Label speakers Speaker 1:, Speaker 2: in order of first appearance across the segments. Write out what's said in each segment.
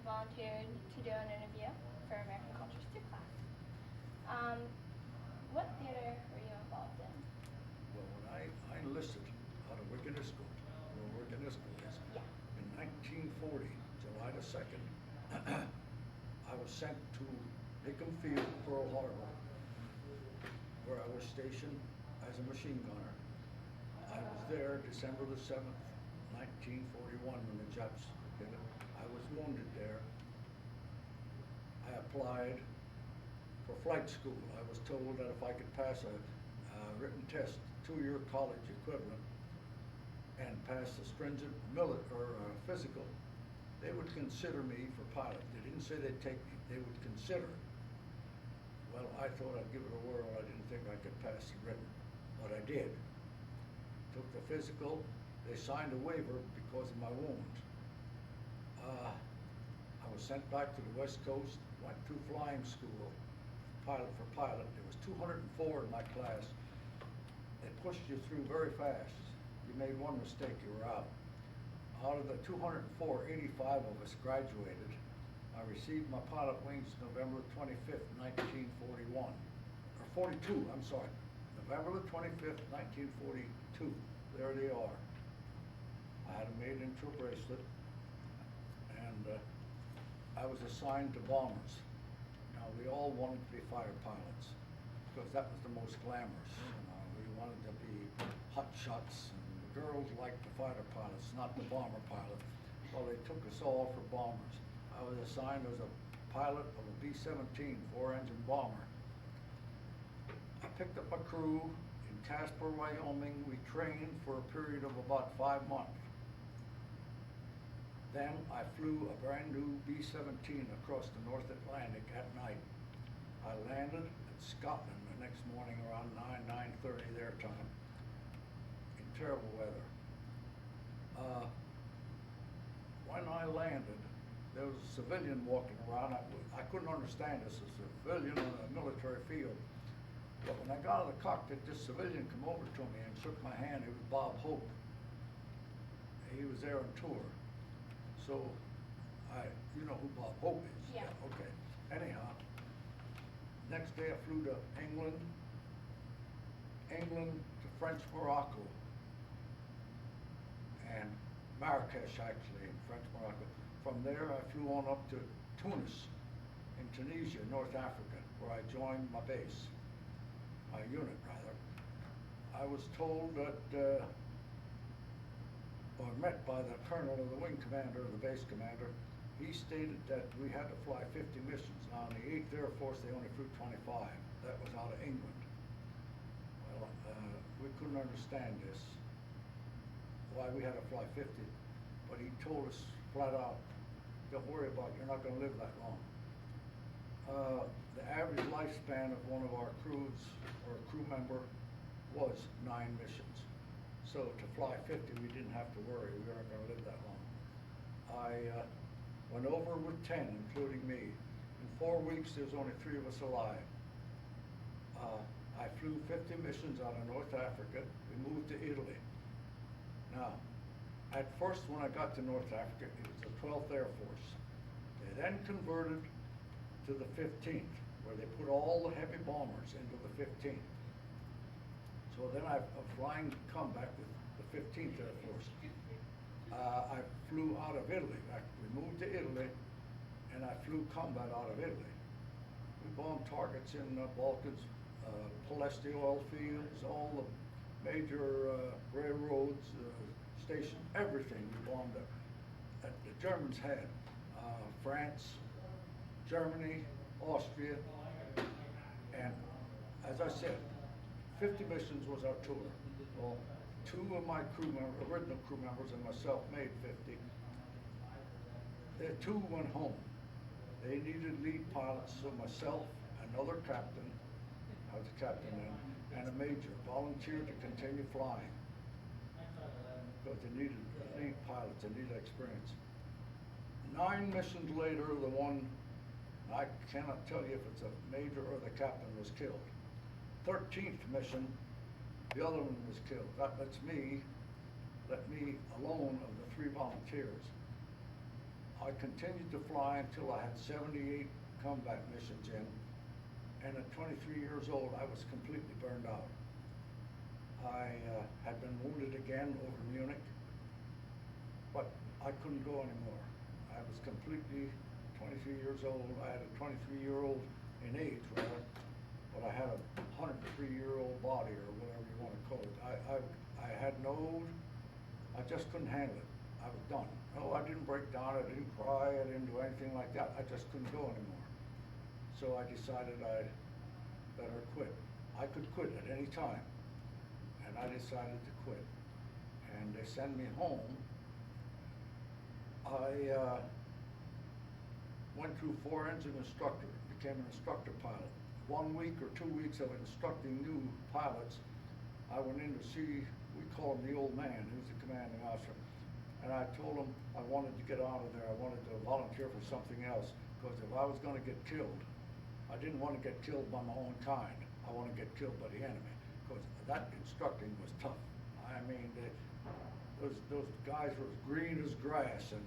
Speaker 1: volunteered to do an interview for American Cultures 2 class. What theater were you involved in?
Speaker 2: Well, when I enlisted out of Wiccanisco, where Wiccanisco is,
Speaker 1: Yeah.
Speaker 2: in 1940, July the 2nd, I was sent to Hickam Field, Pearl Harbor, where I was stationed as a machine gunner. I was there December the 7th, 1941, when the Japs hit it. I was wounded there. I applied for flight school. I was told that if I could pass a written test, 2-year college equivalent, and pass the stringent physical, they would consider me for pilot. They didn't say they'd take me, they would consider it. Well, I thought I'd give it a whirl. I didn't think I could pass the written, but I did. Took the physical. They signed a waiver because of my wounds. I was sent back to the West Coast, went through flying school, pilot for pilot. There was 204 in my class. They pushed you through very fast. You made one mistake, you were out. Out of the 204, 85 of us graduated. I received my pilot wings November 25th, 1941, or 42, I'm sorry. November the 25th, 1942, there they are. I had them made into a bracelet, and I was assigned to bombers. Now, we all wanted to be fighter pilots, because that was the most glamorous. We wanted to be hot shots, and the girls liked the fighter pilots, not the bomber pilot. Well, they took us all for bombers. I was assigned as a pilot of a B-17 4-engine bomber. I picked up a crew in Casper, Wyoming. We trained for a period of about 5 months. Then I flew a brand new B-17 across the North Atlantic at night. I landed in Scotland the next morning around 9:30 their time in terrible weather. When I landed, there was a civilian walking around. I couldn't understand this, a civilian on a military field. But when I got out of the cockpit, this civilian came over to me and shook my hand. It was Bob Hope. He was there on tour. So, you know who Bob Hope is?
Speaker 1: Yeah.
Speaker 2: Okay. Anyhow, next day I flew to England to French Morocco, and Marrakesh actually, in French Morocco. From there I flew on up to Tunis, in Tunisia, North Africa, where I joined my base, my unit rather. I was told that, or met by the colonel of the wing commander, the base commander. He stated that we had to fly 50 missions. Now in the 8th Air Force they only flew 25. That was out of England. Well, we couldn't understand this, why we had to fly 50. But he told us flat out, don't worry about it, you're not going to live that long. The average lifespan of one of our crews, or a crew member, was 9 missions. So to fly 50, we didn't have to worry, we weren't going to live that long. I went over with 10, including me. In 4 weeks, there's only 3 of us alive. I flew 50 missions out of North Africa. We moved to Italy. Now, at first when I got to North Africa, it was the 12th Air Force. They then converted to the 15th, where they put all the heavy bombers into the 15th. So then I'm flying combat with the 15th Air Force. I flew out of Italy. We moved to Italy, and I flew combat out of Italy. We bombed targets in the Balkans, Palesti oil fields, all the major railroads, stations, everything we bombed that the Germans had. France, Germany, Austria, and as I said, 50 missions was our tour. Well, 2 of my original crew members and myself made 50. The 2 went home. They needed lead pilots, so myself, another captain, I was a captain then, and a major volunteered to continue flying. Because they needed lead pilots, they needed experience. 9 missions later, the one, I cannot tell you if it's a major or the captain, was killed. 13th mission, the other one was killed. That let me alone of the 3 volunteers. I continued to fly until I had 78 combat missions in, and at 23 years old, I was completely burned out. I had been wounded again over Munich, but I couldn't go anymore. I was completely 23 years old. I had a 23-year-old in age, rather, but I had a 103-year-old body, or whatever you want to call it. I had no, I just couldn't handle it. I was done. No, I didn't break down. I didn't cry. I didn't do anything like that. I just couldn't go anymore. So I decided I'd better quit. I could quit at any time, and I decided to quit. And they sent me home. I went through 4 engine instructor, became an instructor pilot. 1 week or 2 weeks of instructing new pilots, I went in to see, we call him the old man, who's the commanding officer. And I told him I wanted to get out of there. I wanted to volunteer for something else, because if I was going to get killed, I didn't want to get killed by my own kind. I want to get killed by the enemy, because that instructing was tough. I mean, those guys were as green as grass, and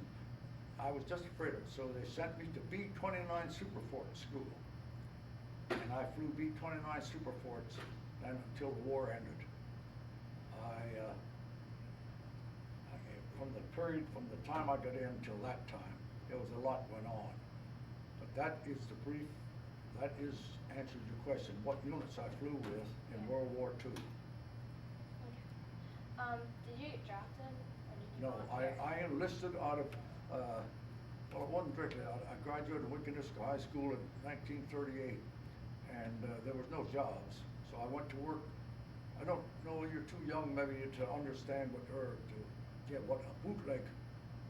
Speaker 2: I was just afraid of it. So they sent me to B-29 Superfort school, and I flew B-29 Superforts then until the war ended. From the time I got in till that time, there was a lot went on. But that is the brief, that is answers your question, what units I flew with in World War II.
Speaker 1: Okay. Did you get drafted, or did you
Speaker 2: No,
Speaker 1: volunteer?
Speaker 2: I enlisted out of, well, it wasn't directly out. I graduated Wickeniska High School in 1938, and there was no jobs. So I went to work. I don't know, you're too young maybe to understand what a bootleg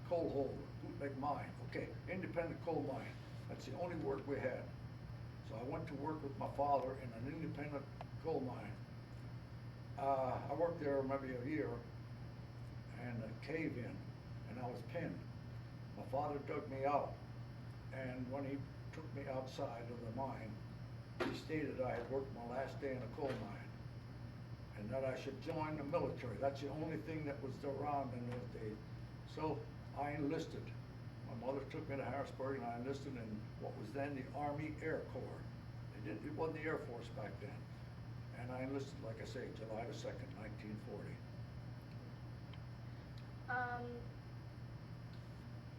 Speaker 2: coal hole, bootleg mine. Okay, independent coal mine. That's the only work we had. So I went to work with my father in an independent coal mine. I worked there maybe a year, and a cave in, and I was pinned. My father dug me out, and when he took me outside of the mine, he stated I had worked my last day in a coal mine, and that I should join the military. That's the only thing that was around in those days. So I enlisted. My mother took me to Harrisburg, and I enlisted in what was then the Army Air Corps. It wasn't the Air Force back then. And I enlisted, like I say, July the 2nd, 1940.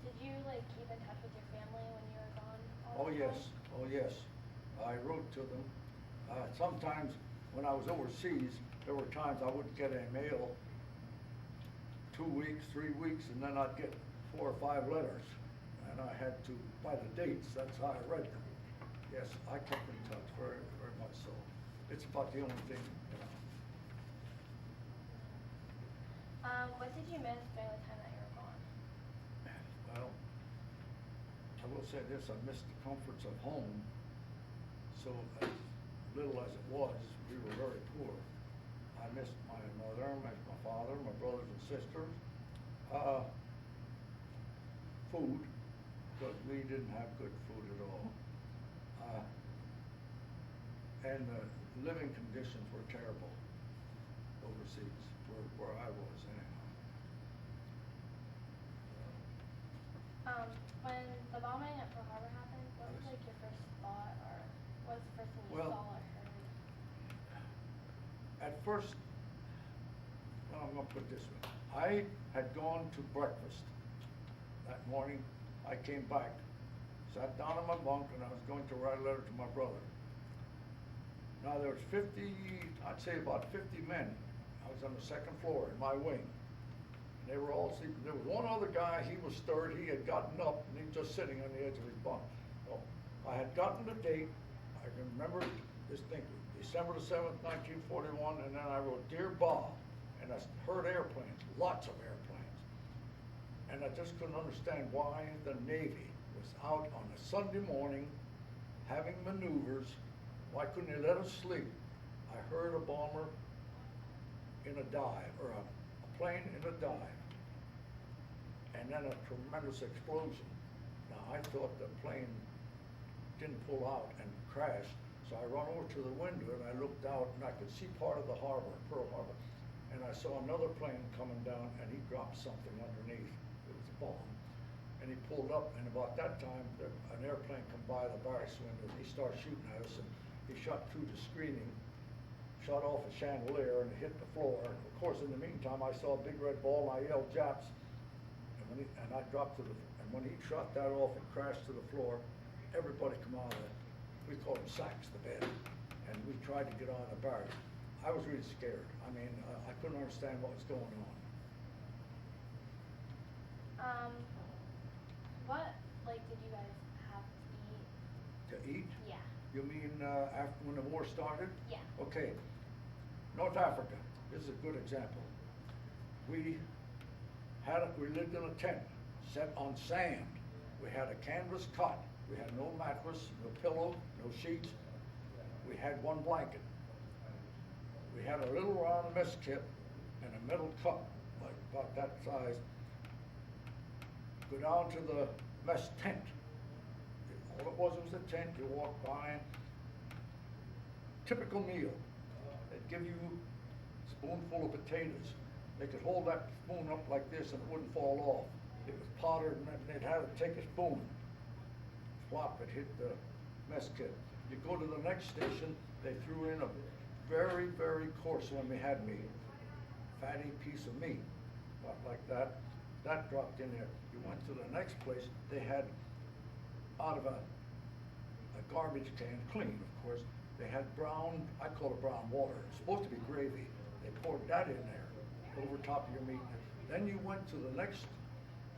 Speaker 1: Did you keep in touch with your family when you were gone?
Speaker 2: Oh yes, I wrote to them. Sometimes when I was overseas, there were times I wouldn't get a mail 2 weeks, 3 weeks, and then I'd get 4 or 5 letters. And I had to, by the dates, that's how I read them. Yes, I kept in touch very, very much so. It's about the only thing,
Speaker 1: What did you miss during the time that you were gone?
Speaker 2: Well, I will say this, I missed the comforts of home. So as little as it was, we were very poor. I missed my mother, my father, my brothers and sisters. Food, because we didn't have good food at all. And the living conditions were terrible overseas, where I was anyhow.
Speaker 1: When the bombing at Pearl Harbor happened, what was your first thought, or what was the first thing you
Speaker 2: Well,
Speaker 1: saw or heard?
Speaker 2: At first, well, I'm going to put it this way. I had gone to breakfast that morning. I came back, sat down in my bunk, and I was going to write a letter to my brother. Now there was 50, I'd say about 50 men. I was on the 2nd floor in my wing. And they were all sleeping. There was one other guy, he was stirred, he had gotten up, and he was just sitting on the edge of his bunk. So I had gotten the date, I can remember distinctly, December the 7th, 1941, and then I wrote, Dear Bob, and I heard airplanes, lots of airplanes. And I just couldn't understand why the Navy was out on a Sunday morning having maneuvers. Why couldn't they let us sleep? I heard a bomber in a dive, or a plane in a dive, and then a tremendous explosion. Now I thought the plane didn't pull out and crashed, so I run over to the window and I looked out and I could see part of the harbor, Pearl Harbor, and I saw another plane coming down and he dropped something underneath. It was a bomb. and he pulled up, and about that time, an airplane come by the barracks window, and he started shooting at us, and he shot through the screening, shot off a chandelier, and it hit the floor. And of course, in the meantime, I saw a big red ball, and I yelled, "Japs!" And I dropped to the, and when he shot that off and crashed to the floor, everybody come out of it. We called them sacks, the bed, and we tried to get on the barracks. I was really scared. I mean, I couldn't understand what was going on.
Speaker 1: What, like, did you guys have to eat?
Speaker 2: To eat?
Speaker 1: Yeah.
Speaker 2: You mean after when the war started?
Speaker 1: Yeah.
Speaker 2: Okay. North Africa. This is a good example. We lived in a tent set on sand. We had a canvas cot. We had no mattress, no pillow, no sheets. We had one blanket. We had a little round mess kit and a metal cup, like about that size. Go down to the mess tent. All it was a tent. You walk by. Typical meal. They'd give you a spoonful of potatoes. They could hold that spoon up like this and it wouldn't fall off. It was powdered, and they'd have to take a spoon. Flop, it hit the mess kit. You go to the next station, they threw in a very, very coarse one we had meat. Fatty piece of meat, about like that. That dropped in there. You went to the next place, they had out of a garbage can, clean of course, they had brown, I call it brown water. It's supposed to be gravy. They poured that in there over top of your meat. Then you went to the next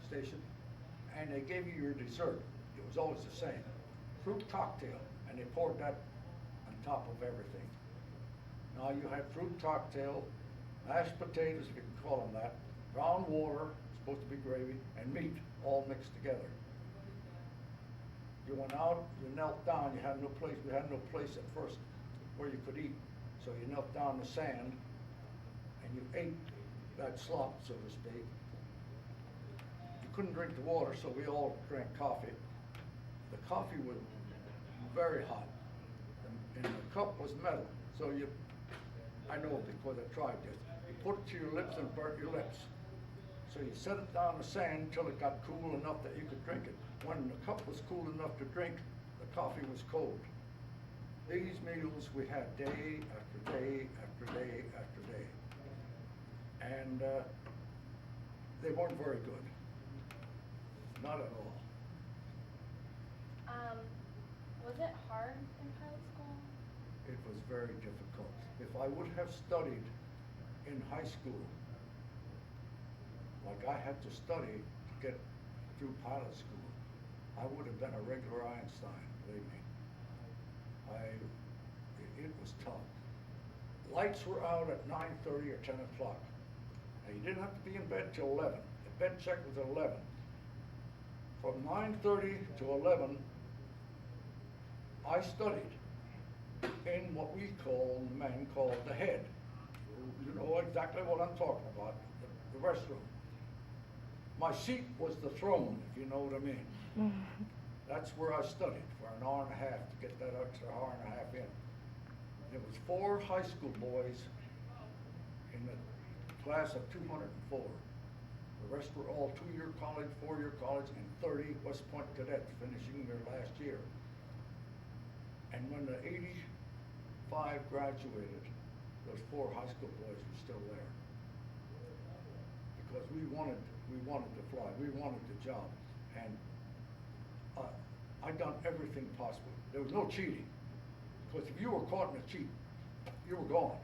Speaker 2: station and they gave you your dessert. It was always the same. Fruit cocktail, and they poured that on top of everything. Now you had fruit cocktail, mashed potatoes, if you can call them that, brown water, supposed to be gravy, and meat, all mixed together. You went out, you knelt down, we had no place at first where you could eat. So you knelt down in the sand and you ate that slop, so to speak. You couldn't drink the water, so we all drank coffee. The coffee was very hot, and the cup was metal. So I know because I tried this. You put it to your lips and burnt your lips. So you set it down in the sand until it got cool enough that you could drink it. When the cup was cool enough to drink, the coffee was cold. These meals we had day after day after day after day. And they weren't very good. Not at all.
Speaker 1: Was it hard in pilot school?
Speaker 2: It was very difficult. If I would have studied in high school, like I had to study to get through pilot school, I would have been a regular Einstein, believe me. It was tough. Lights were out at 9:30 or 10 o'clock. Now you didn't have to be in bed till 11. The bed check was at 11. From 9:30 to 11, I studied in what we men called the head. You know exactly what I'm talking about, the restroom. My seat was the throne, if you know what I mean. That's where I studied for an hour and a half to get that extra hour and a half in. There was 4 high school boys in the class of 204. The rest were all 2-year college, 4-year college, and 30 West Point cadets finishing their last year. And when the 85 graduated, those 4 high school boys were still there. Because we wanted to fly, we wanted the job. And I'd done everything possible. There was no cheating. Because if you were caught in a cheat, you were gone.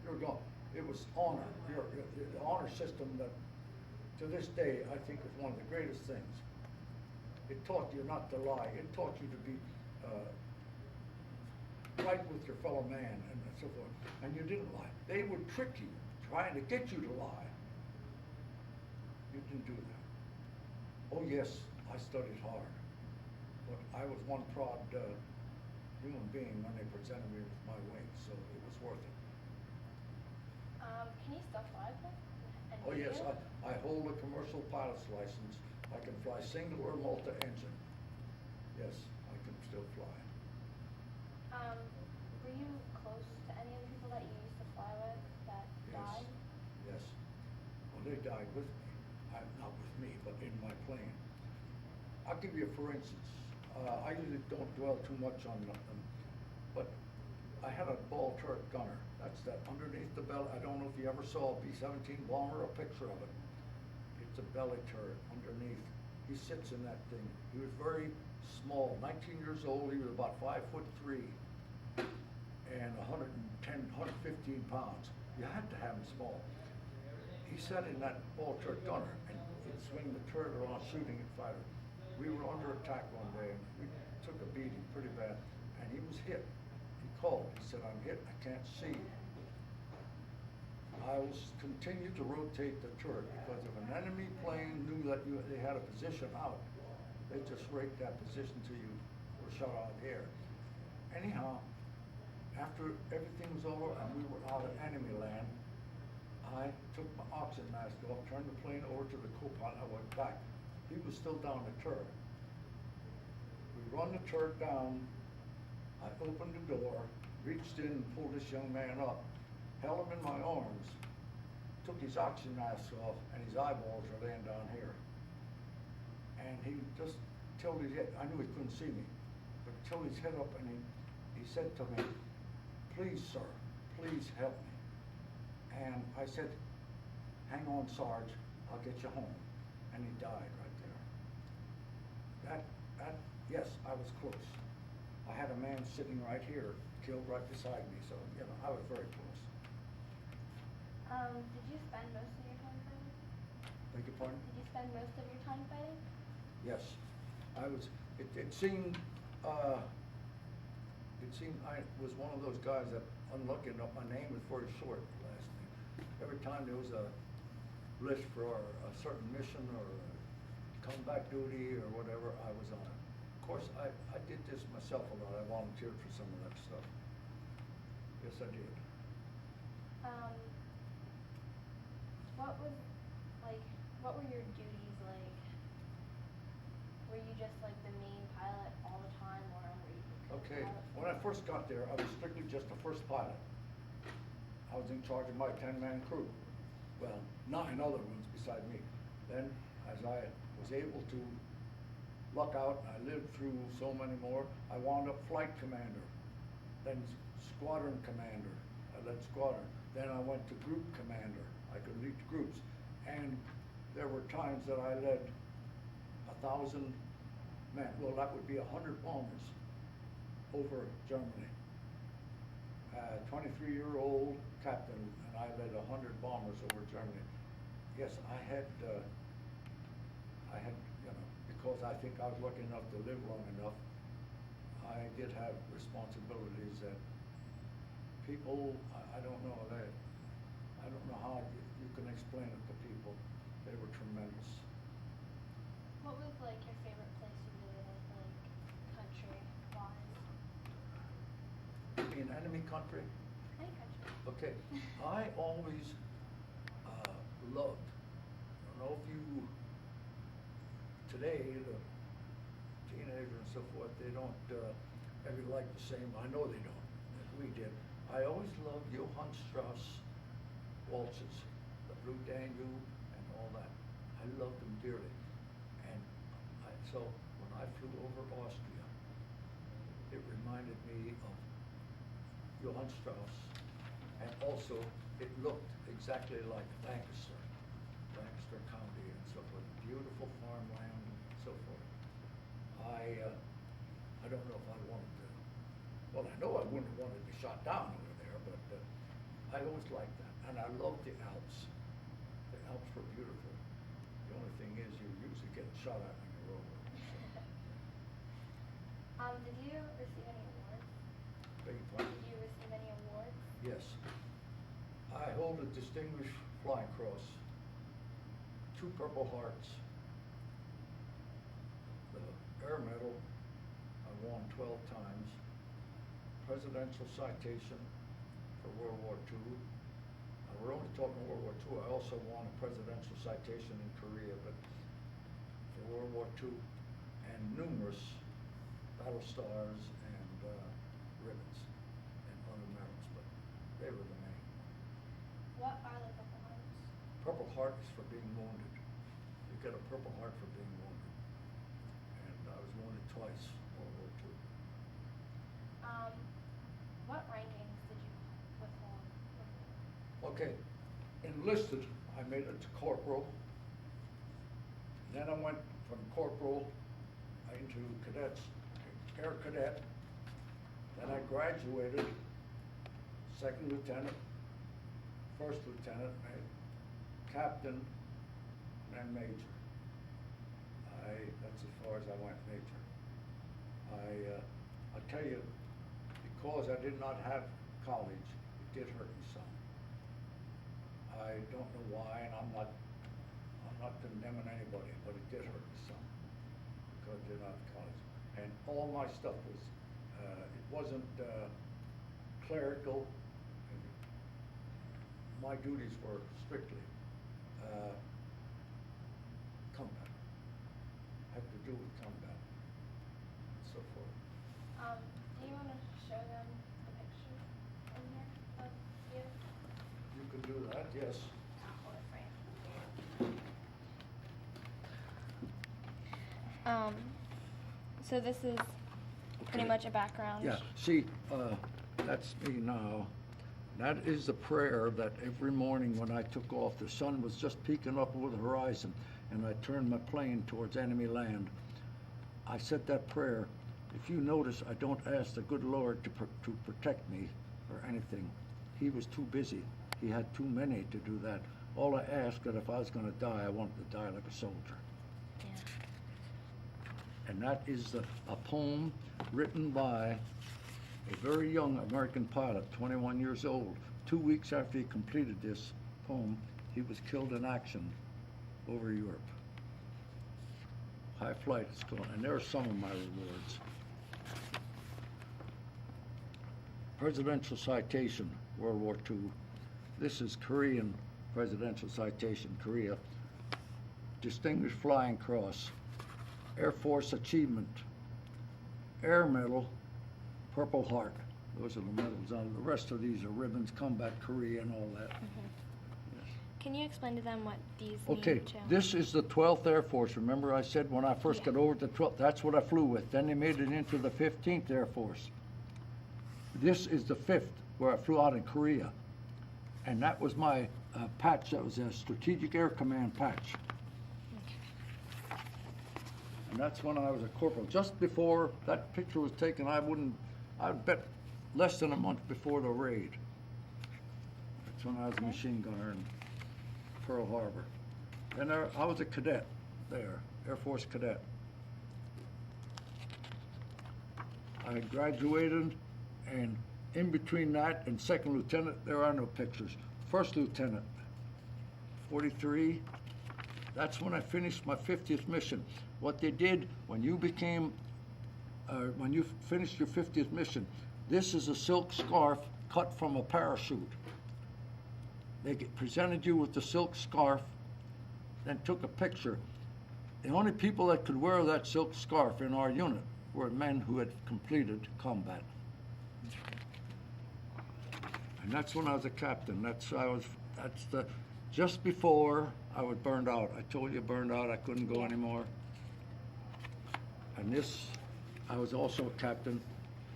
Speaker 2: You were gone. It was honor. The honor system that, to this day, I think is one of the greatest things. It taught you not to lie. It taught you to be right with your fellow man and so forth. And you didn't lie. They would trick you, trying to get you to lie. You didn't do that. Oh yes, I studied hard. But I was one proud human being when they presented me with my wings, so it was worth it.
Speaker 1: Can you still fly them?
Speaker 2: Oh yes, I hold a commercial pilot's license. I can fly single or multi-engine. Yes, I can still fly.
Speaker 1: Were you close to any of the people that you used to fly with that died?
Speaker 2: Yes. Well, they died with me. Not with me, but in my plane. I'll give you a for instance. I usually don't dwell too much on them, but I had a ball turret gunner. That's that underneath the belly. I don't know if you ever saw a B-17 bomber, a picture of it. It's a belly turret underneath. He sits in that thing. He was very small, 19 years old. He was about 5'3" and 110, 115 pounds. You had to have him small. He sat in that ball turret gunner and he'd swing the turret around shooting at fighters. We were under attack one day and we took a beating pretty bad and he was hit. He called, he said, "I'm hit, I can't see." I was continued to rotate the turret because if an enemy plane knew that they had a position out, they just raked that position till you were shot out of the air. Anyhow, after everything was over and we were out of enemy land, I took my oxygen mask off, turned the plane over to the co-pilot, I went back. He was still down the turret. We run the turret down, I opened the door, reached in and pulled this young man up, held him in my arms, took his oxygen mask off, and his eyeballs are laying down here. And he just tilted his head, I knew he couldn't see me, but tilted his head up and he said to me, "Please, sir, please help me." And I said, "Hang on, Sarge, I'll get you home." And he died right there. Yes, I was close. I had a man sitting right here, killed right beside me, so, you know, I was very close.
Speaker 1: Did you spend most of your time fighting?
Speaker 2: Beg your pardon?
Speaker 1: Did you spend most of your time fighting?
Speaker 2: Yes, I was, it seemed I was one of those guys that, unlucky enough, my name was very short, last name. Every time there was a list for a certain mission or comeback duty or whatever, I was on it. Of course, I did this myself a lot. I volunteered for some of that stuff. Yes, I did.
Speaker 1: What were your duties like? Were you just like the main pilot all the time, or were you?
Speaker 2: Okay, when I first got there, I was strictly just the first pilot. I was in charge of my 10-man crew. Well, 9 other ones beside me. Then, as I was able to luck out, I lived through so many more, I wound up flight commander, then squadron commander. I led squadron. Then I went to group commander. I could lead groups. And there were times that I led 1,000 men. Well, that would be 100 bombers over Germany. 23-year-old captain, and I led 100 bombers over Germany. Yes, I had, you know, because I think I was lucky enough to live long enough, I did have responsibilities that people, I don't know how you can explain it to people. They were tremendous.
Speaker 1: What was like your favorite place you visited, like country-wise?
Speaker 2: In enemy country?
Speaker 1: Any country.
Speaker 2: Okay, I always loved, I don't know if you, today, the teenagers and so forth, they don't ever like the same, I know they don't, as we did. I always loved Johann Strauss waltzes, the Blue Danube and all that. I loved them dearly. And so when I flew over Austria, it reminded me of Johann Strauss, and also it looked exactly like Lancaster County and so forth, beautiful farmland and so forth. I don't know if I wanted to, well, I know I wouldn't have wanted to be shot down over there, but I always liked that, and I loved the Alps. The Alps were beautiful. The only thing is you usually get shot at when you're over.
Speaker 1: Did you receive any awards?
Speaker 2: Beg your pardon?
Speaker 1: Did you receive any awards?
Speaker 2: Yes. I hold a Distinguished Flying Cross, 2 Purple Hearts, the Air Medal I won 12 times, Presidential Citation for World War II. We're only talking World War II. I also won a Presidential Citation in Korea, but for World War II, and numerous battle stars and ribbons and other medals, but they were the main.
Speaker 1: What are the Purple Hearts?
Speaker 2: Purple Heart is for being wounded. You get a Purple Heart for being wounded. And was wounded twice, World War II.
Speaker 1: What rankings did you withhold?
Speaker 2: Okay, enlisted, I made it to corporal. Then I went from corporal into cadets, air cadet. Then I graduated, second lieutenant, first lieutenant, captain, and major. That's as far as I went, major. I tell you, because I did not have college, it did hurt me some. I don't know why, and I'm not condemning anybody, but it did hurt me some because I did not have college. And all my stuff was, it wasn't clerical. My duties were strictly combat. Had to do with combat and so forth.
Speaker 1: Do you want to show them the picture in here of you?
Speaker 2: You can do that, yes.
Speaker 1: I'll hold it for you. So this is pretty
Speaker 2: Okay.
Speaker 1: much a background.
Speaker 2: Yeah, see, that's me now. That is the prayer that every morning when I took off, the sun was just peeking up over the horizon, and I turned my plane towards enemy land. I said that prayer. If you notice, I don't ask the good Lord to protect me or anything. He was too busy. He had too many to do that. All I asked that if I was going to die, I wanted to die like a soldier.
Speaker 1: Yeah.
Speaker 2: And that is a poem written by a very young American pilot, 21 years old. 2 weeks after he completed this poem, he was killed in action over Europe. High flight is called, and there are some of my rewards. Presidential citation, World War II. This is Korean presidential citation, Korea. Distinguished Flying Cross, Air Force Achievement, Air Medal, Purple Heart. Those are the medals. The rest of these are ribbons, Combat Korea, and all that. Yes.
Speaker 1: Can you explain to them what these
Speaker 2: Okay,
Speaker 1: mean, Joe?
Speaker 2: this is the 12th Air Force. Remember I said when I first
Speaker 1: Yeah.
Speaker 2: got over to the 12th, that's what I flew with. Then they made it into the 15th Air Force. This is the 5th, where I flew out in Korea. And that was my patch. That was a Strategic Air Command patch. And that's when I was a corporal. Just before that picture was taken, I would bet less than a month before the raid. That's when I was a machine gunner in Pearl Harbor. And I was a cadet there, Air Force cadet. I graduated, and in between that and second lieutenant, there are no pictures. First lieutenant, 43, that's when I finished my 50th mission. What they did when you finished your 50th mission, this is a silk scarf cut from a parachute. They presented you with the silk scarf, then took a picture. The only people that could wear that silk scarf in our unit were men who had completed combat. And that's when I was a captain. Just before I was burned out. I told you burned out, I couldn't go anymore. And this, I was also a captain.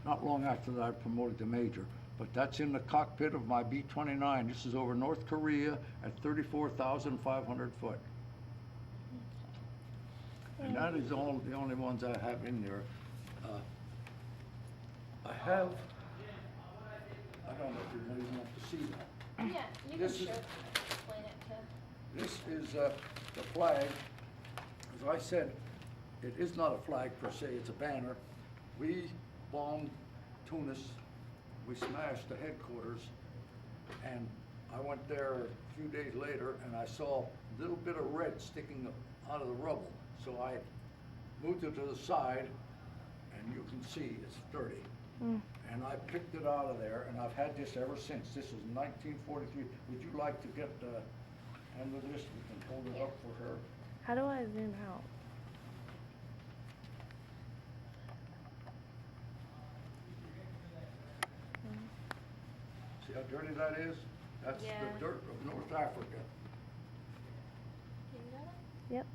Speaker 2: Not long after that, I promoted to major. But that's in the cockpit of my B-29. This is over North Korea at 34,500 foot. And that is the only ones I have in there. I don't know if you really want to see that.
Speaker 1: Yeah, you
Speaker 2: This
Speaker 1: can
Speaker 2: is-
Speaker 1: explain it to.
Speaker 2: This is the flag. As I said, it is not a flag per se, it's a banner. We bombed Tunis. We smashed the headquarters. And I went there a few days later and I saw a little bit of red sticking out of the rubble. So I moved it to the side and you can see it's dirty. And I picked it out of there, and I've had this ever since. This is 1943. Would you like to get hand of this? We can hold it up for her.
Speaker 3: How do I zoom out?
Speaker 2: See how dirty that is? That's
Speaker 1: Yeah.
Speaker 2: the dirt of North Africa.
Speaker 1: You got it?
Speaker 3: Yep.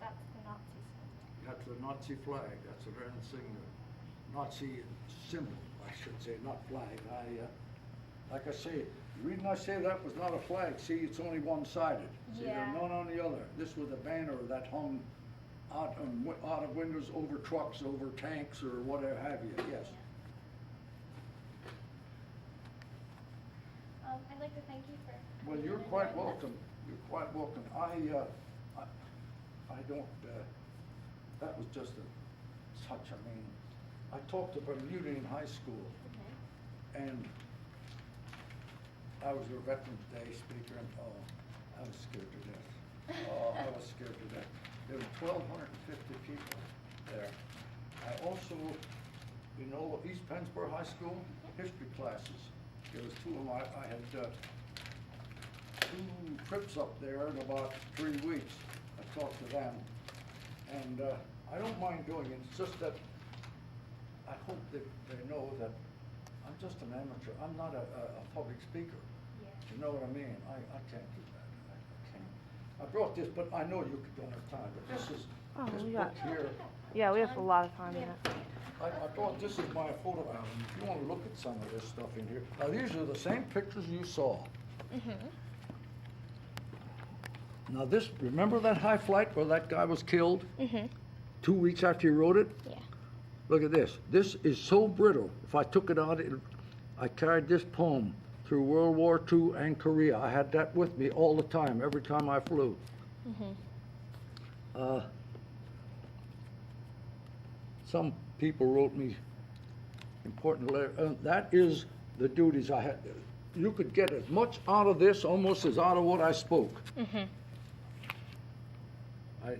Speaker 1: That's
Speaker 2: the Nazi flag, that's their insignia. Nazi symbol, I should say, not flag. Like I say, the reason I say that was not a flag, see, it's only one-sided. See,
Speaker 1: Yeah.
Speaker 2: there's none on the other. This was a banner that hung out of windows, over trucks, over tanks, or whatever have you, yes.
Speaker 1: I'd like to thank you for.
Speaker 2: Well,
Speaker 1: coming
Speaker 2: you're
Speaker 1: in and
Speaker 2: quite
Speaker 1: doing this.
Speaker 2: welcome. You're quite welcome. I don't, that was just such, I mean, I taught to Bermuda in high school, and I was your Veterans Day speaker, and I was scared to death. Oh, I was scared to death. There were 1,250 people there. I also, East Pennsboro High School, history classes. There was two of them. I had 2 trips up there in about 3 weeks. I talked to them, and I don't mind doing it. It's just that I hope that they know that I'm just an amateur. I'm not a public speaker.
Speaker 1: Yeah.
Speaker 2: You know what I mean? I can't do that. I can't. I brought this, but I know you don't have time. But this is this
Speaker 3: we
Speaker 2: book
Speaker 3: got-
Speaker 2: here.
Speaker 3: Yeah, we have a lot of time in it.
Speaker 2: I thought this is my photo album. If you want to look at some of this stuff in here. Now, these are the same pictures you saw. Now this, remember that high flight where that guy was killed 2 weeks after he wrote it?
Speaker 3: Yeah.
Speaker 2: Look at this. This is so brittle. If I took it out, I carried this poem through World War II and Korea. I had that with me all the time, every time I flew. Some people wrote me important letters. That is the duties I had. You could get as much out of this almost as out of what I spoke.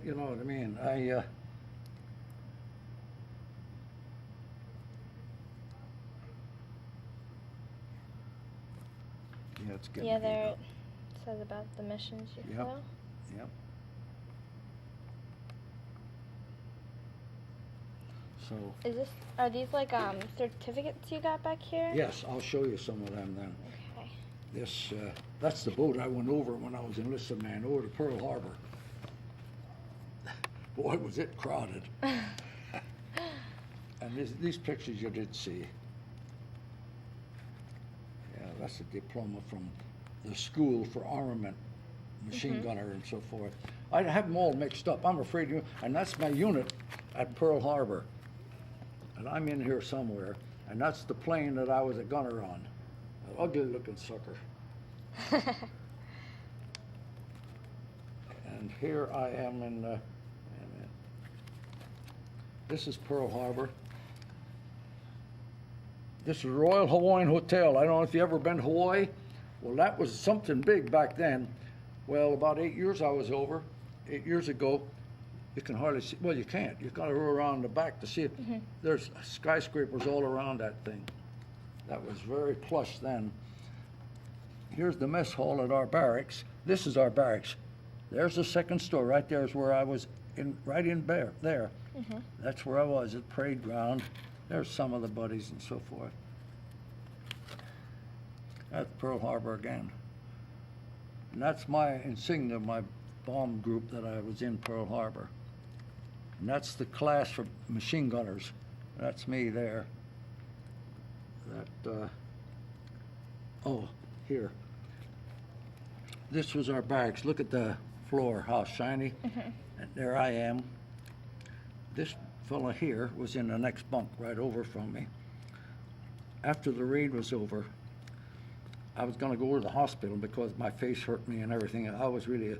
Speaker 2: You know what I mean? Yeah, it's getting.
Speaker 3: Yeah,
Speaker 2: beat
Speaker 3: there
Speaker 2: up.
Speaker 3: it says about the missions you
Speaker 2: Yep.
Speaker 3: flew.
Speaker 2: Yep. So,
Speaker 3: Are these like certificates you got back here?
Speaker 2: yes, I'll show you some of them then.
Speaker 3: Okay.
Speaker 2: This, that's the boat I went over when I was enlisted man, over to Pearl Harbor. Boy, was it crowded. And these pictures you did see. Yeah, that's a diploma from the school for armament, machine gunner and so forth. I have them all mixed up. I'm afraid you, and that's my unit at Pearl Harbor. And I'm in here somewhere, and that's the plane that I was a gunner on. An ugly looking sucker. And here I am in, this is Pearl Harbor. This is Royal Hawaiian Hotel. I don't know if you ever been to Hawaii. Well, that was something big back then. Well, about 8 years I was over, 8 years ago. You can hardly see, well, you can't. You've got to go around the back to see it. There's skyscrapers all around that thing. That was very plush then. Here's the mess hall at our barracks. This is our barracks. There's the second story. Right there is where I was, right in there. That's where I was, at parade ground. There's some of the buddies and so forth. That's Pearl Harbor again. And that's my insignia, my bomb group that I was in Pearl Harbor. And that's the class for machine gunners. That's me there. Oh, here. This was our barracks. Look at the floor, how shiny. And there I am. This fella here was in the next bunk right over from me. After the raid was over, I was going to go to the hospital because my face hurt me and everything. I was really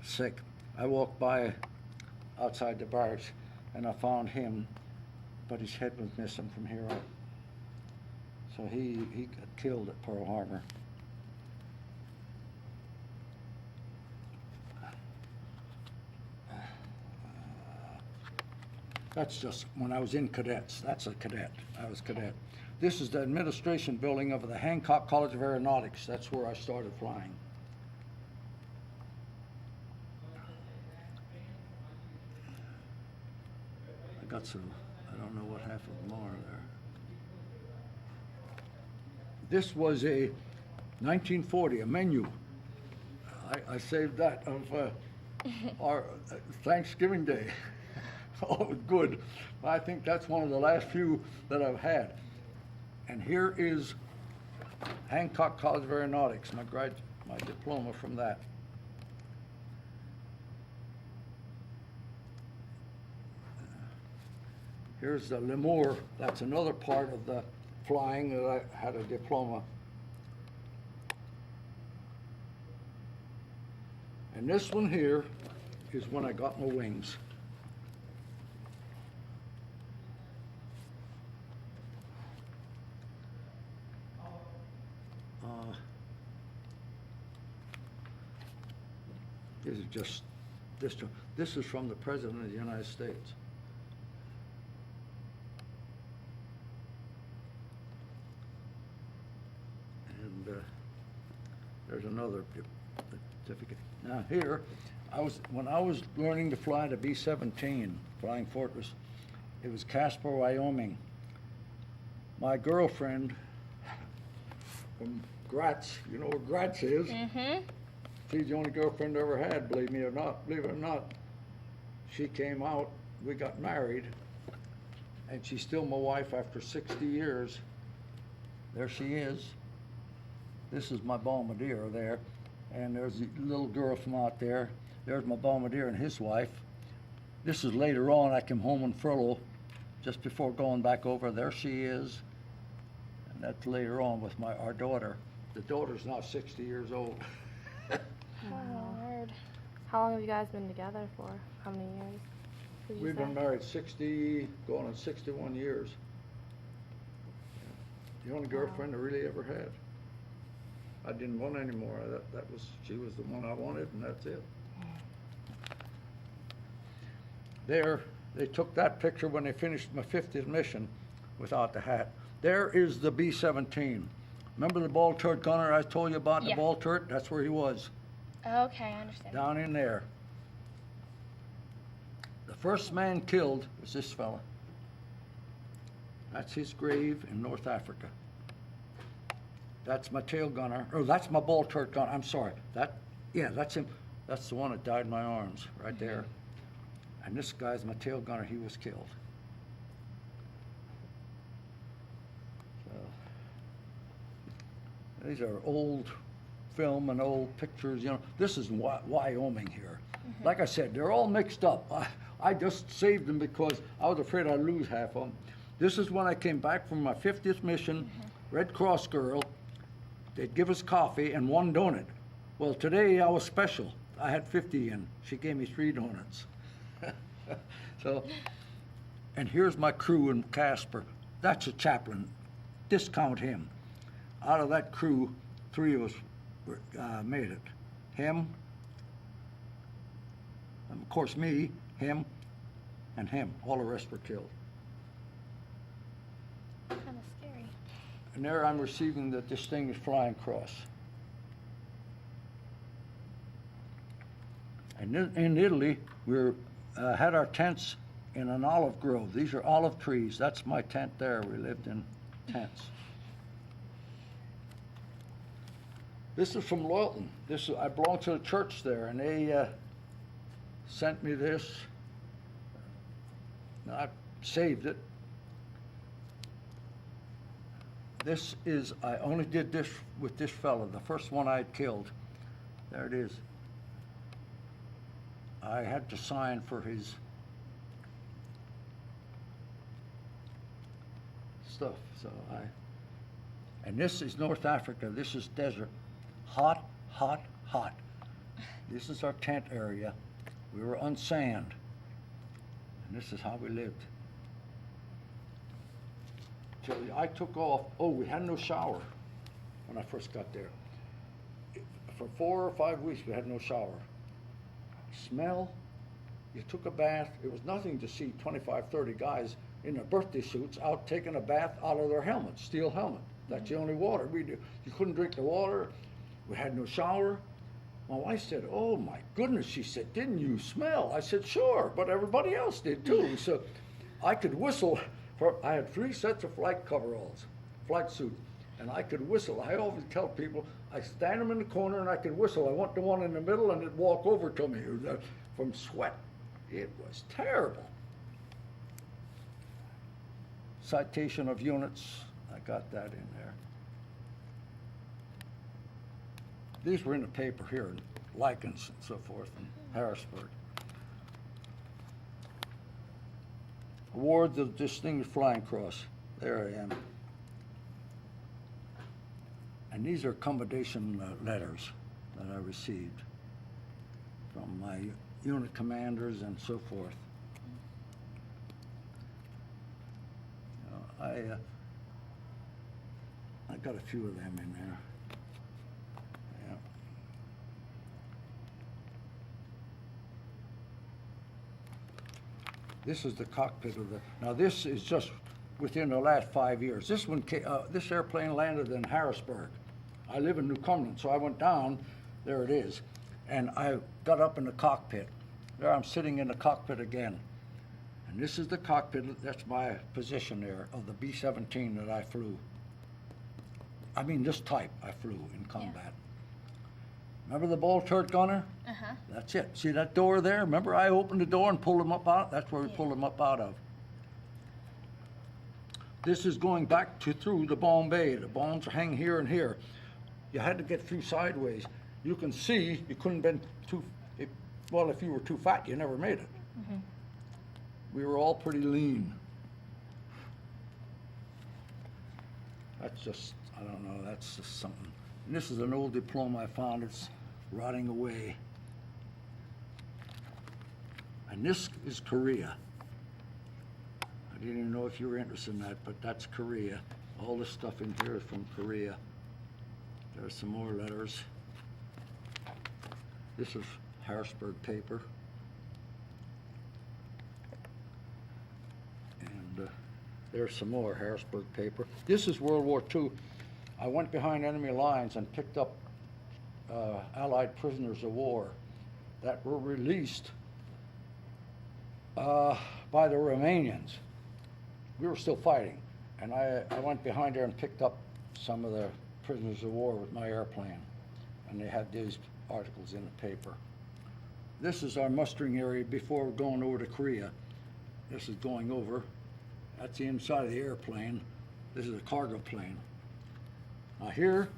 Speaker 2: sick. I walked by outside the barracks and I found him, but his head was missing from here up. So he got killed at Pearl Harbor. That's just when I was in cadets. That's a cadet. I was cadet. This is the administration building of the Hancock College of Aeronautics. That's where I started flying. I got some, I don't know what half of them are there. This was a 1940, a menu. I saved that of our Thanksgiving Day. Oh, it was good. I think that's one of the last few that I've had. And here is Hancock College of Aeronautics, my diploma from that. Here's the Lemoore. That's another part of the flying that I had a diploma. And this one here is when I got my wings. This is just, this is from the President of the United States. And there's another certificate. Now here, when I was learning to fly the B-17, Flying Fortress, it was Casper, Wyoming. My girlfriend from Gratz, you know where Gratz is?
Speaker 3: Mm-hmm.
Speaker 2: She's the only girlfriend I ever had, believe it or not. She came out, we got married, and she's still my wife after 60 years. There she is. This is my bombardier there, and there's a little girl from out there. There's my bombardier and his wife. This is later on. I came home on furlough just before going back over. There she is, and that's later on with our daughter. The daughter's now 60 years old.
Speaker 3: Oh, Lord. How long have you guys been together for? How many years? Did you
Speaker 2: We've
Speaker 3: say?
Speaker 2: been married 60, going on 61 years. The only girlfriend I really ever had. I didn't want any more. She was the one I wanted, and that's it. There, they took that picture when they finished my 50th mission without the hat. There is the B-17. Remember the ball turret gunner I told you about,
Speaker 3: Yeah.
Speaker 2: the ball turret? That's where he was,
Speaker 3: Okay, I understand.
Speaker 2: down in there. The first man killed was this fella. That's his grave in North Africa. That's my tail gunner, or that's my ball turret gunner, I'm sorry. That's him. That's the one that died in my arms, right there. And this guy's my tail gunner, he was killed. So, these are old film and old pictures, you know. This is Wyoming here. Like I said, they're all mixed up. I just saved them because I was afraid I'd lose half of them. This is when I came back from my 50th mission, Red Cross girl. They'd give us coffee and one donut. Well, today I was special. I had 50 and she gave me 3 donuts. So, and here's my crew in Casper. That's a chaplain. Discount him. Out of that crew, 3 of us made it. Him, and of course me, him, and him. All the rest were killed.
Speaker 3: Kind of scary.
Speaker 2: And there I'm receiving the Distinguished Flying Cross. And in Italy, we had our tents in an olive grove. These are olive trees. That's my tent there. We lived in tents. This is from Lawton. I belong to the church there, and they sent me this. I saved it. This is, I only did this with this fella, the first one I had killed. There it is. I had to sign for his stuff, and this is North Africa. This is desert. Hot, hot, hot. This is our tent area. We were on sand, and this is how we lived. Till I took off. Oh, we had no shower when I first got there. For 4 or 5 weeks, we had no shower. Smell. You took a bath. It was nothing to see 25, 30 guys in their birthday suits out taking a bath out of their helmets, steel helmet. That's the only water we do. You couldn't drink the water. We had no shower. My wife said, "Oh my goodness," she said, "didn't you smell?" I said, "Sure," but everybody else did too. So I could whistle. I had 3 sets of flight coveralls, flight suit, and I could whistle. I always tell people, I stand them in the corner and I could whistle. I want the one in the middle and it'd walk over to me from sweat. It was terrible. citation of units, I got that in there. These were in the paper here, Lycans and so forth, in Harrisburg. Awards of Distinguished Flying Cross, there I am. And these are commendation letters that I received from my unit commanders and so forth. I got a few of them in there. Yeah. This is the cockpit of the. Now this is just within the last 5 years. This one, this airplane landed in Harrisburg. I live in New Cumberland, so I went down. There it is, and I got up in the cockpit. There I'm sitting in the cockpit again. And this is the cockpit, that's my position there, of the B-17 that I flew. I mean, this type I flew in combat. Remember the ball turret gunner?
Speaker 1: Uh-huh.
Speaker 2: That's it. See that door there? Remember I opened the door and pulled him up out? That's where we pulled him up out of. This is going back to through the bomb bay. The bombs hang here and here. You had to get through sideways. You can see you couldn't bend too, well, if you were too fat, you never made it.
Speaker 1: Mm-hmm.
Speaker 2: We were all pretty lean. That's just, I don't know, that's just something. And this is an old diploma I found. It's rotting away. And this is Korea. I didn't even know if you were interested in that, but that's Korea. All this stuff in here is from Korea. There's some more letters. This is Harrisburg paper. And there's some more Harrisburg paper. This is World War II. I went behind enemy lines and picked up Allied prisoners of war that were released by the Romanians. We were still fighting, and I went behind there and picked up some of the prisoners of war with my airplane, and they had these articles in the paper. This is our mustering area before going over to Korea. This is going over. That's the inside of the airplane. This is a cargo plane. Now here,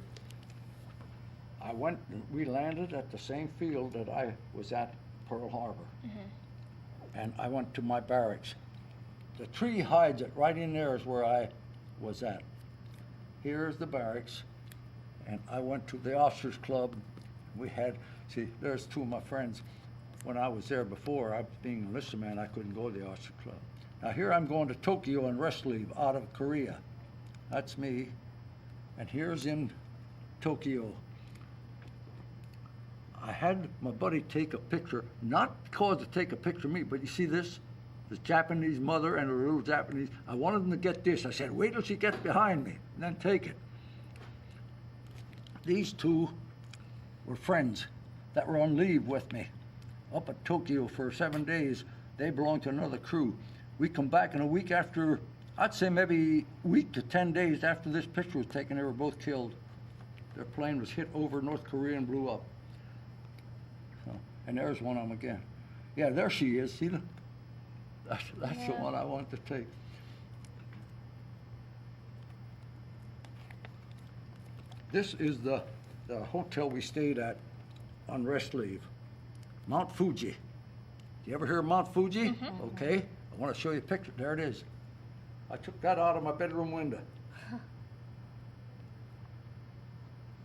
Speaker 2: we landed at the same field that I was at Pearl Harbor. Mm-hmm. And I went to my barracks. The tree hides it. Right in there is where I was at. Here's the barracks. And I went to the officers club. We had, see, there's two of my friends. When I was there before, I was being an enlisted man, I couldn't go to the officers club. Now here I'm going to Tokyo on rest leave out of Korea. That's me. And here's in Tokyo. I had my buddy take a picture, not because to take a picture of me, but you see this? This Japanese mother and a little Japanese. I wanted them to get this. I said, wait till she gets behind me, and then take it. These two were friends that were on leave with me up at Tokyo for 7 days. They belonged to another crew. We come back, and a week after, I'd say maybe a week to 10 days after this picture was taken, they were both killed. Their plane was hit over North Korea and blew up. So, and there's one of them again. Yeah, there she is. See, that's the one I wanted to take. This is the hotel we stayed at on rest leave, Mount Fuji. You ever hear of Mount Fuji? Mm-hmm. Okay, I want to show you a picture. There it is. I took that out of my bedroom window.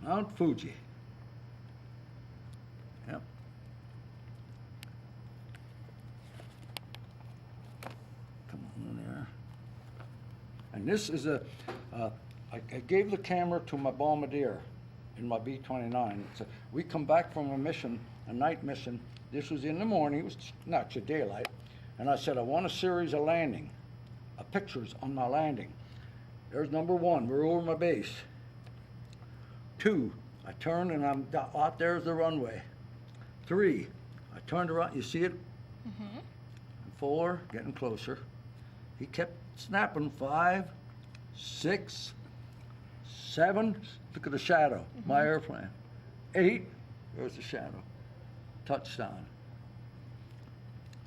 Speaker 2: Mount Fuji. Yep. Come on in there. And this is I gave the camera to my bombardier in my B-29. We come back from a mission, a night mission. This was in the morning. It was not your daylight. And I said, I want a series of landing, pictures on my landing. There's number one. We're over my base. 2, I turned and I'm out there's the runway. 3, I turned around. You see it? Mm-hmm. 4, getting closer. He kept snapping. 5, 6, 7. Look at the shadow. Mm-hmm. My airplane. 8. There's the shadow. Touchdown.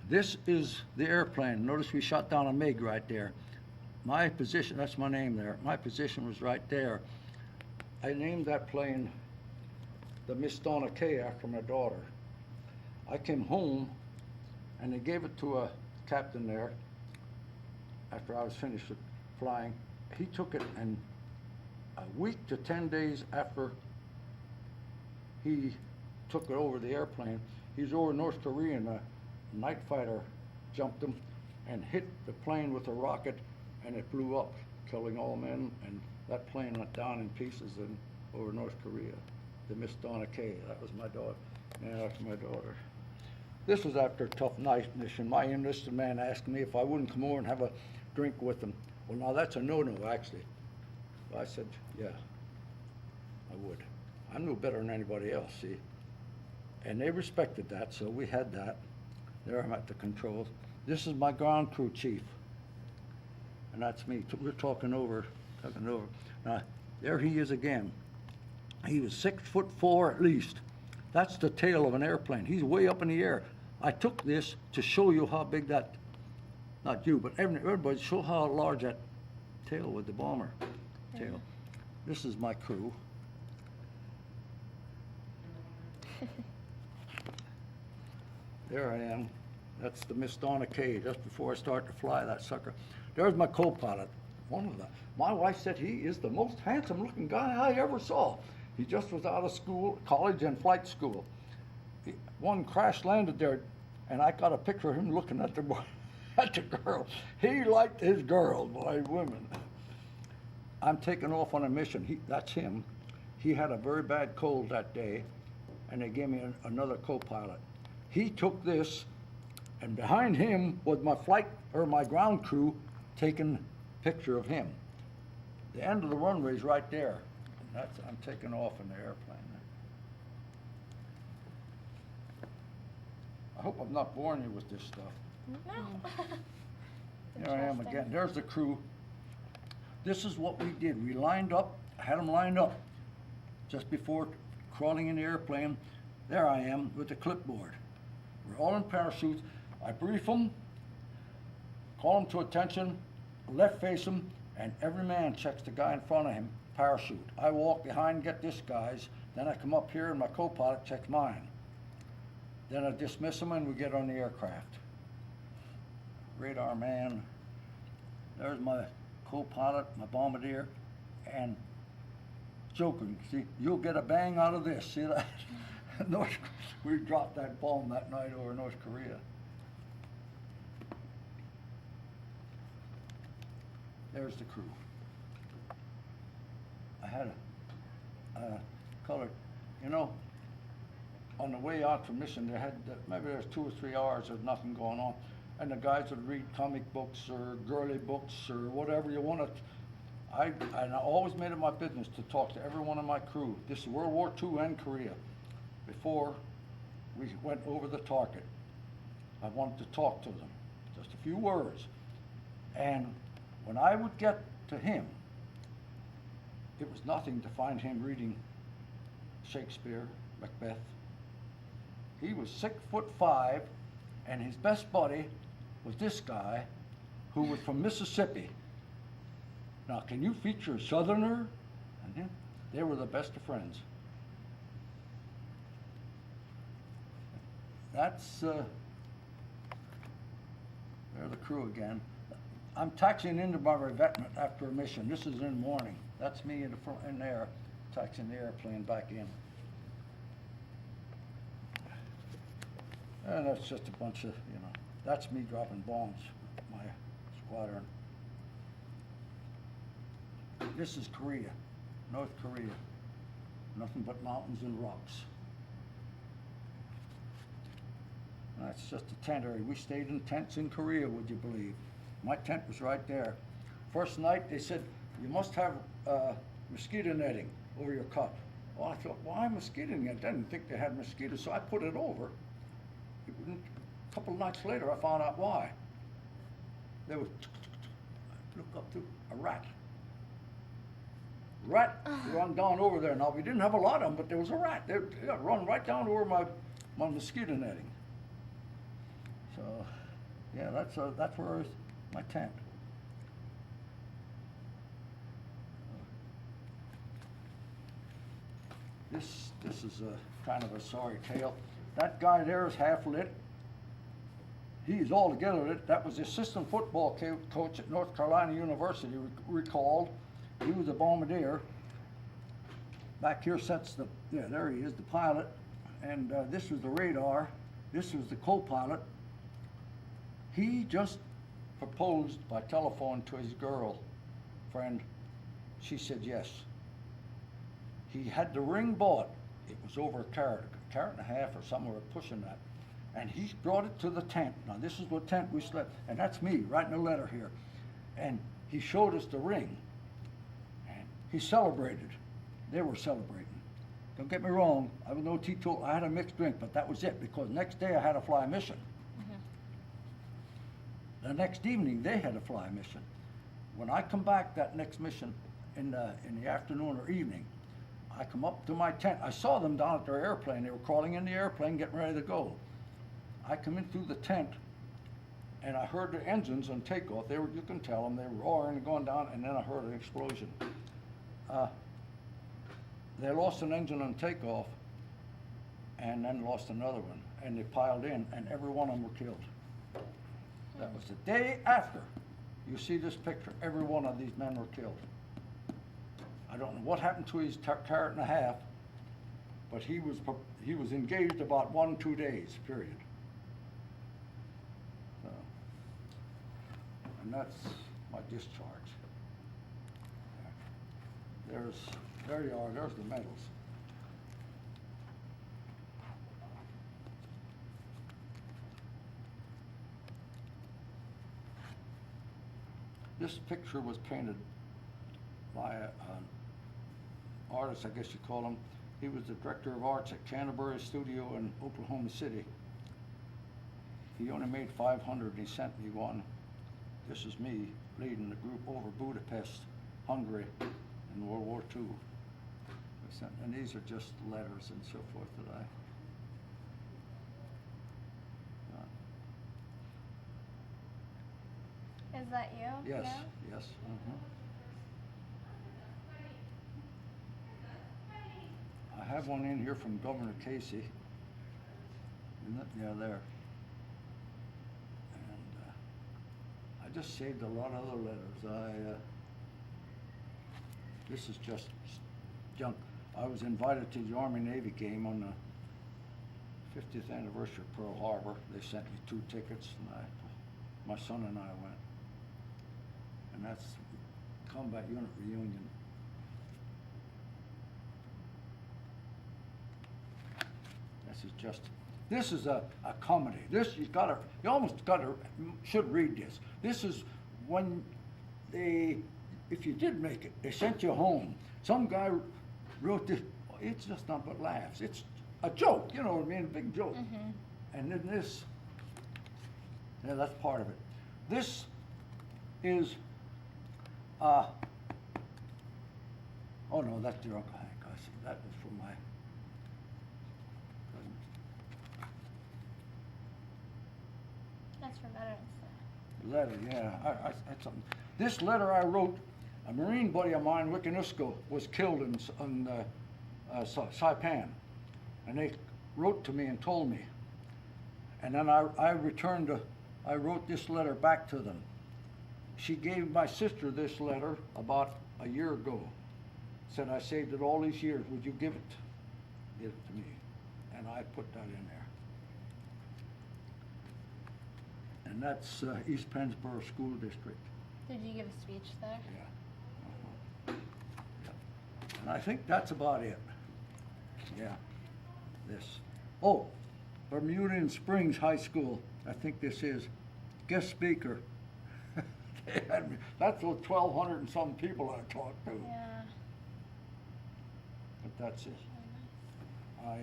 Speaker 2: This is the airplane. Notice we shot down a MiG right there. my position, that's my name there, my position was right there. I named that plane the Miss Donna K after my daughter. I came home and they gave it to a captain there after I was finished with flying. He took it, and a week to 10 days after he took it over the airplane, he was over North Korea and a night fighter jumped him and hit the plane with a rocket, and it blew up, killing all men, and that plane went down in pieces over North Korea. The Miss Donna K, that was my daughter, after my daughter. This was after a tough night mission. My enlisted man asked me if I wouldn't come over and have a drink with him. Well, now that's a no-no, actually. I said, yeah, I would. I'm no better than anybody else, see? And they respected that, so we had that. There I'm at the controls. This is my ground crew chief. And that's me. We're talking over. Now, there he is again. He was 6'4" at least. That's the tail of an airplane. He's way up in the air. I took this to show you how big that, not you, but everybody, show how large that tail with the bomber tail. This is my crew. There I am. That's the Miss Donna K, just before I start to fly that sucker. There's my co-pilot. My wife said he is the most handsome looking guy I ever saw. He just was out of school, college and flight school. One crash landed there, and I got a picture of him looking at the girl. He liked his girl, boy, women. I'm taking off on a mission. That's him. He had a very bad cold that day, and they gave me another co-pilot. He took this, and behind him was my ground crew taking a picture of him. The end of the runway is right there. I'm taking off in the airplane. I hope I'm not boring you with this stuff.
Speaker 1: No.
Speaker 2: There I am again. There's the crew. This is what we did. We lined up, had them lined up just before crawling in the airplane. There I am with the clipboard. We're all in parachutes. I brief them, call them to attention, left face them, and every man checks the guy in front of him, parachute. I walk behind, get this guy's, then I come up here and my co-pilot checks mine. Then I dismiss them and we get on the aircraft. Radar man. There's my co-pilot, my bombardier, and joking. See, you'll get a bang out of this. See that? We dropped that bomb that night over North Korea. There's the crew. I had a colored, on the way out from mission, they had maybe there's 2 or 3 hours of nothing going on, and the guys would read comic books or girly books or whatever you wanted. I always made it my business to talk to every one of my crew. This is World War II and Korea. Before we went over the target, I wanted to talk to them, just a few words. And when I would get to him, it was nothing to find him reading Shakespeare, Macbeth. He was 6'5", and his best buddy was this guy who was from Mississippi. Now, can you feature a Southerner? And they were the best of friends. That's, there's the crew again. I'm taxiing into my revetment after a mission. This is in the morning. That's me in the front, in there, taxiing the airplane back in. And that's just a bunch of, that's me dropping bombs, my squadron. This is Korea, North Korea. Nothing but mountains and rocks. That's just a tent area. We stayed in tents in Korea, would you believe? My tent was right there. First night, they said, you must have mosquito netting over your cot. Well, I thought, why mosquito netting? I didn't think they had mosquitoes, so I put it over. A couple of nights later, I found out why. There was, look up to a rat. Rat run down over there. Now, we didn't have a lot of them, but there was a rat. They run right down over my mosquito netting. So, yeah, that's where my tent. This is a kind of a sorry tale. That guy there is half lit. He's altogether lit. That was the assistant football coach at North Carolina University, recalled. He was a bombardier. Back here sits the, yeah, there he is, the pilot. And this was the radar. This was the co-pilot. He just proposed by telephone to his girlfriend. She said yes. He had the ring bought. It was over a carat and a half or somewhere pushing that. And he brought it to the tent. Now this is what tent we slept, and that's me writing a letter here. And he showed us the ring. And he celebrated. They were celebrating. Don't get me wrong, I was no teetotal. I had a mixed drink, but that was it, because next day I had a fly mission. The next evening they had a fly mission. When I come back that next mission in the afternoon or evening, I come up to my tent. I saw them down at their airplane. They were crawling in the airplane, getting ready to go. I come in through the tent, and I heard the engines on takeoff. They were, you can tell them, they were roaring and going down, and then I heard an explosion. They lost an engine on takeoff, and then lost another one, and they piled in, and every one of them were killed. That was the day after. You see this picture, every one of these men were killed. I don't know what happened to his carat and a half, but he was engaged about 1-2 days, period. So, and that's my discharge. There you are, there's the medals. This picture was painted by an artist, I guess you call him. He was the director of arts at Canterbury Studio in Oklahoma City. He only made 500 and he sent me one. This is me leading the group over Budapest, Hungary in World War II. And these are just letters and so forth that I
Speaker 1: Is that you?
Speaker 2: Yes,
Speaker 1: Yeah?
Speaker 2: yes. I have one in here from Governor Casey. Isn't it? Yeah, there. And I just saved a lot of other letters. This is just junk. I was invited to the Army-Navy game on the 50th anniversary of Pearl Harbor. They sent me 2 tickets, and my son and I went. And that's combat unit reunion. This is a comedy. This, you almost should read this. This is when if you did make it, they sent you home. Some guy wrote this, it's just not but laughs. It's a joke, you know what I mean, a big joke. And then this, yeah, that's part of it. This is, oh no, that's the Uncle Hank. I see, that was from my cousin.
Speaker 1: That's for Veterans Day.
Speaker 2: Letter, yeah, I had something. This letter I wrote, a Marine buddy of mine, Wiccanusko, was killed in Saipan. And they wrote to me and told me. And then I wrote this letter back to them. She gave my sister this letter about a year ago. Said, I saved it all these years, would you give it to me? And I put that in there. And that's East Pennsboro School District.
Speaker 1: Did you give a speech there?
Speaker 2: Yeah. And I think that's about it. Yeah, this. Oh, Bermudian Springs High School, I think this is. Guest speaker. That's those 1,200 and some people I talked to.
Speaker 1: Yeah.
Speaker 2: But that's it. I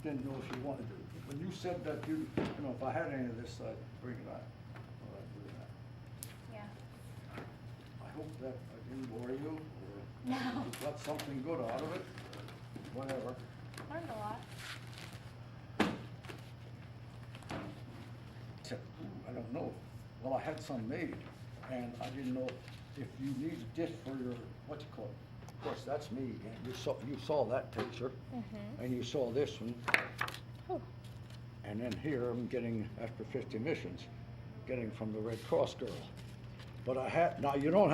Speaker 2: didn't know if you wanted to. When you said that you know, if I had any of this, I'd bring it up. I'd do that.
Speaker 1: Yeah.
Speaker 2: I hope that I didn't bore you, or
Speaker 1: No.
Speaker 2: you got something good out of it. Whatever.
Speaker 1: Learned a lot.
Speaker 2: I don't know. Well, I had some made, and I didn't know if you needed this for your, what you call it, Of course, that's me again. You saw that picture, and you saw this one.
Speaker 3: Oh.
Speaker 2: And then here, I'm getting, after 50 missions, getting from the Red Cross girl. But I had, now you don't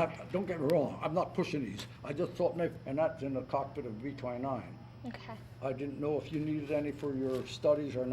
Speaker 2: get me wrong, I'm not pushing these. I just thought maybe, and that's in the cockpit of B-29.
Speaker 3: Okay.
Speaker 2: I didn't know if you needed any for your studies or not.